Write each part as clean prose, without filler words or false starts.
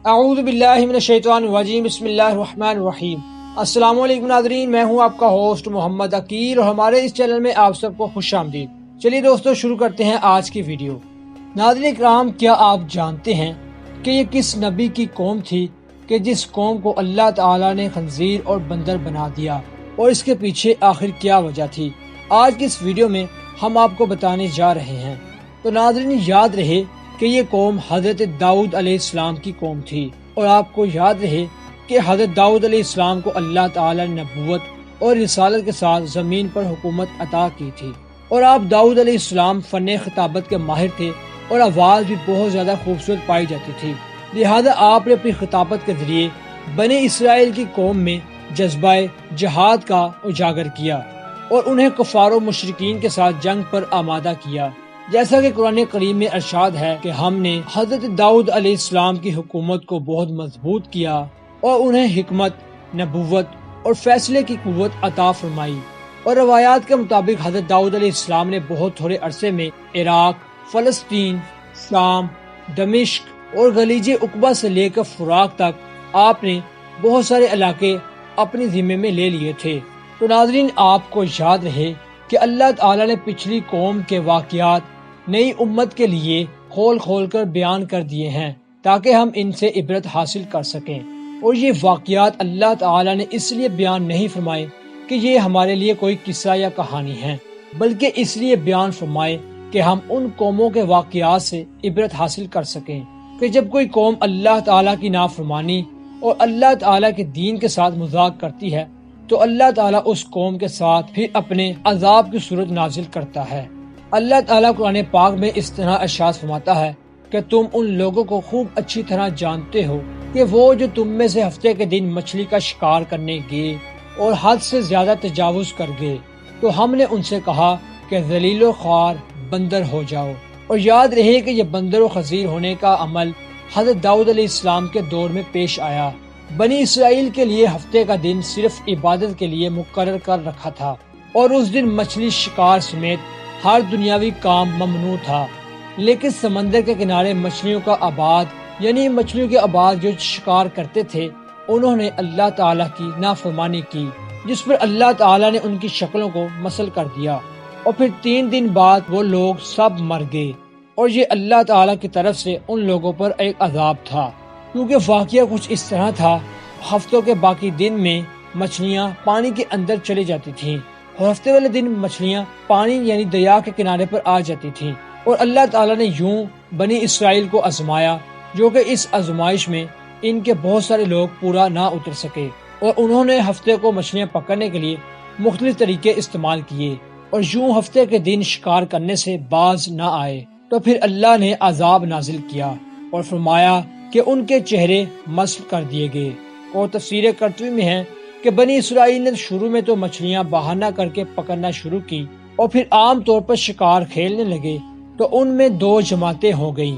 اعوذ باللہ من الشیطان الرجیم، بسم اللہ الرحمن الرحیم۔ السلام علیکم ناظرین، میں ہوں آپ کا ہوسٹ محمد عقیل اور ہمارے اس چینل میں آپ سب کو خوش آمدید۔ چلیے دوستو شروع کرتے ہیں آج کی ویڈیو۔ ناظرین اکرام، کیا آپ جانتے ہیں کہ یہ کس نبی کی قوم تھی کہ جس قوم کو اللہ تعالیٰ نے خنزیر اور بندر بنا دیا، اور اس کے پیچھے آخر کیا وجہ تھی؟ آج کی اس ویڈیو میں ہم آپ کو بتانے جا رہے ہیں۔ تو ناظرین یاد رہے کہ یہ قوم حضرت داؤد علیہ السلام کی قوم تھی، اور آپ کو یاد رہے کہ حضرت داؤد علیہ السلام کو اللہ تعالیٰ نے نبوت اور رسالت کے ساتھ زمین پر حکومت عطا کی تھی، اور آپ داؤد علیہ السلام فن خطابت کے ماہر تھے اور آواز بھی بہت زیادہ خوبصورت پائی جاتی تھی۔ لہذا آپ نے اپنی خطابت کے ذریعے بنی اسرائیل کی قوم میں جذبہ جہاد کا اجاگر کیا اور انہیں کفار و مشرکین کے ساتھ جنگ پر آمادہ کیا، جیسا کہ قرآن کریم میں ارشاد ہے کہ ہم نے حضرت داؤد علیہ السلام کی حکومت کو بہت مضبوط کیا اور انہیں حکمت، نبوت اور فیصلے کی قوت عطا فرمائی۔ اور روایات کے مطابق حضرت داؤد علیہ السلام نے بہت تھوڑے عرصے میں عراق، فلسطین، شام، دمشق اور خلیج عقبہ سے لے کر فراق تک آپ نے بہت سارے علاقے اپنے ذمے میں لے لیے تھے۔ تو ناظرین آپ کو یاد رہے کہ اللہ تعالیٰ نے پچھلی قوم کے واقعات نئی امت کے لیے کھول کھول کر بیان کر دیے ہیں تاکہ ہم ان سے عبرت حاصل کر سکیں، اور یہ واقعات اللہ تعالیٰ نے اس لیے بیان نہیں فرمائے کہ یہ ہمارے لیے کوئی قصہ یا کہانی ہے، بلکہ اس لیے بیان فرمائے کہ ہم ان قوموں کے واقعات سے عبرت حاصل کر سکیں کہ جب کوئی قوم اللہ تعالیٰ کی نافرمانی اور اللہ تعالیٰ کے دین کے ساتھ مذاق کرتی ہے تو اللہ تعالیٰ اس قوم کے ساتھ پھر اپنے عذاب کی صورت نازل کرتا ہے۔ اللہ تعالیٰ قرآن پاک میں اس طرح ارشاد فرماتا ہے کہ تم ان لوگوں کو خوب اچھی طرح جانتے ہو کہ وہ جو تم میں سے ہفتے کے دن مچھلی کا شکار کرنے گئے اور حد سے زیادہ تجاوز کر گئے تو ہم نے ان سے کہا کہ ذلیل و خوار بندر ہو جاؤ۔ اور یاد رہے کہ یہ بندر و خنزیر ہونے کا عمل حضرت داؤد علیہ السلام کے دور میں پیش آیا۔ بنی اسرائیل کے لیے ہفتے کا دن صرف عبادت کے لیے مقرر کر رکھا تھا، اور اس دن مچھلی شکار سمیت ہر دنیاوی کام ممنوع تھا، لیکن سمندر کے کنارے مچھلیوں کا آباد یعنی مچھلیوں کے آباد جو شکار کرتے تھے انہوں نے اللہ تعالیٰ کی نافرمانی کی، جس پر اللہ تعالیٰ نے ان کی شکلوں کو مسل کر دیا، اور پھر 3 دن بعد وہ لوگ سب مر گئے۔ اور یہ اللہ تعالیٰ کی طرف سے ان لوگوں پر ایک عذاب تھا، کیونکہ واقعہ کچھ اس طرح تھا، ہفتوں کے باقی دن میں مچھلیاں پانی کے اندر چلی جاتی تھیں اور ہفتے والے دن مچھلیاں پانی یعنی دریا کے کنارے پر آ جاتی تھیں، اور اللہ تعالیٰ نے یوں بنی اسرائیل کو آزمایا، جو کہ اس آزمائش میں ان کے بہت سارے لوگ پورا نہ اتر سکے، اور انہوں نے ہفتے کو مچھلیاں پکڑنے کے لیے مختلف طریقے استعمال کیے، اور یوں ہفتے کے دن شکار کرنے سے باز نہ آئے تو پھر اللہ نے عذاب نازل کیا اور فرمایا کہ ان کے چہرے مسح کر دیے گئے۔ اور تفسیر قرطبی میں ہے کہ بنی اسرائیل نے شروع میں تو مچھلیاں بہانہ کر کے پکڑنا شروع کی، اور پھر عام طور پر شکار کھیلنے لگے تو ان میں 2 جماعتیں ہو گئیں۔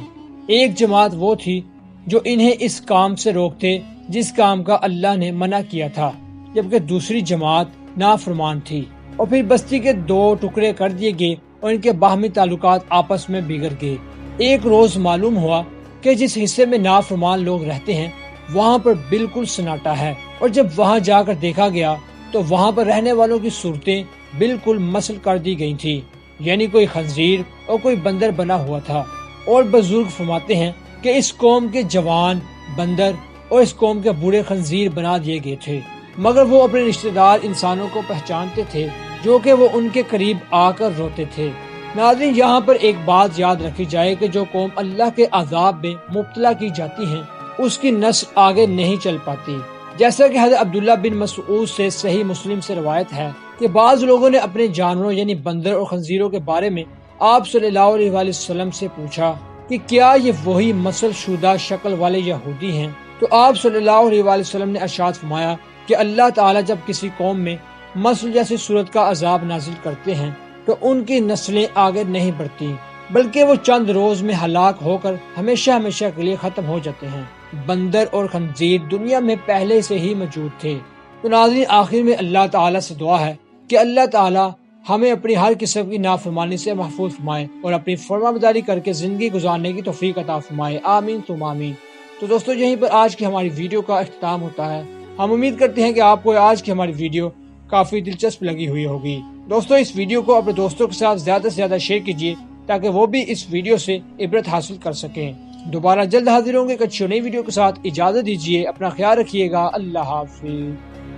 ایک جماعت وہ تھی جو انہیں اس کام سے روکتے جس کام کا اللہ نے منع کیا تھا، جبکہ دوسری جماعت نافرمان تھی، اور پھر بستی کے 2 ٹکڑے کر دیے گئے اور ان کے باہمی تعلقات آپس میں بگڑ گئے۔ ایک روز معلوم ہوا کہ جس حصے میں نافرمان لوگ رہتے ہیں وہاں پر بالکل سناٹا ہے، اور جب وہاں جا کر دیکھا گیا تو وہاں پر رہنے والوں کی صورتیں بالکل مسل کر دی گئی تھی، یعنی کوئی خنزیر اور کوئی بندر بنا ہوا تھا۔ اور بزرگ فرماتے ہیں کہ اس قوم کے جوان بندر اور اس قوم کے بوڑھے خنزیر بنا دیے گئے تھے، مگر وہ اپنے رشتہ دار انسانوں کو پہچانتے تھے جو کہ وہ ان کے قریب آ کر روتے تھے۔ ناظرین یہاں پر ایک بات یاد رکھی جائے کہ جو قوم اللہ کے عذاب میں مبتلا کی جاتی ہیں اس کی نسل آگے نہیں چل پاتی، جیسا کہ حضرت عبداللہ بن مسعود سے صحیح مسلم سے روایت ہے کہ بعض لوگوں نے اپنے جانوروں یعنی بندر اور خنزیروں کے بارے میں آپ صلی اللہ علیہ وآلہ وسلم سے پوچھا کہ کیا یہ وہی مسل شدہ شکل والے یہودی ہیں؟ تو آپ صلی اللہ علیہ وآلہ وسلم نے ارشاد فرمایا کہ اللہ تعالیٰ جب کسی قوم میں مسل جیسی صورت کا عذاب نازل کرتے ہیں تو ان کی نسلیں آگے نہیں بڑھتی، بلکہ وہ چند روز میں ہلاک ہو کر ہمیشہ ہمیشہ کے لیے ختم ہو جاتے ہیں۔ بندر اور خنزیر دنیا میں پہلے سے ہی موجود تھے۔ تو ناظرین آخر میں اللہ تعالیٰ سے دعا ہے کہ اللہ تعالیٰ ہمیں اپنی ہر قسم کی نافرمانی سے محفوظ فرمائے اور اپنی فرمانبرداری کر کے زندگی گزارنے کی توفیق عطا فرمائے، آمین ثم آمین۔ تو دوستو یہیں پر آج کی ہماری ویڈیو کا اختتام ہوتا ہے۔ ہم امید کرتے ہیں کہ آپ کو آج کی ہماری ویڈیو کافی دلچسپ لگی ہوئی ہوگی۔ دوستو اس ویڈیو کو اپنے دوستوں کے ساتھ زیادہ سے زیادہ شیئر کیجیے تاکہ وہ بھی اس ویڈیو سے عبرت حاصل کر سکیں۔ دوبارہ جلد حاضر ہوں گے ایک اچھی نئی ویڈیو کے ساتھ۔ اجازت دیجیے، اپنا خیال رکھیے گا۔ اللہ حافظ۔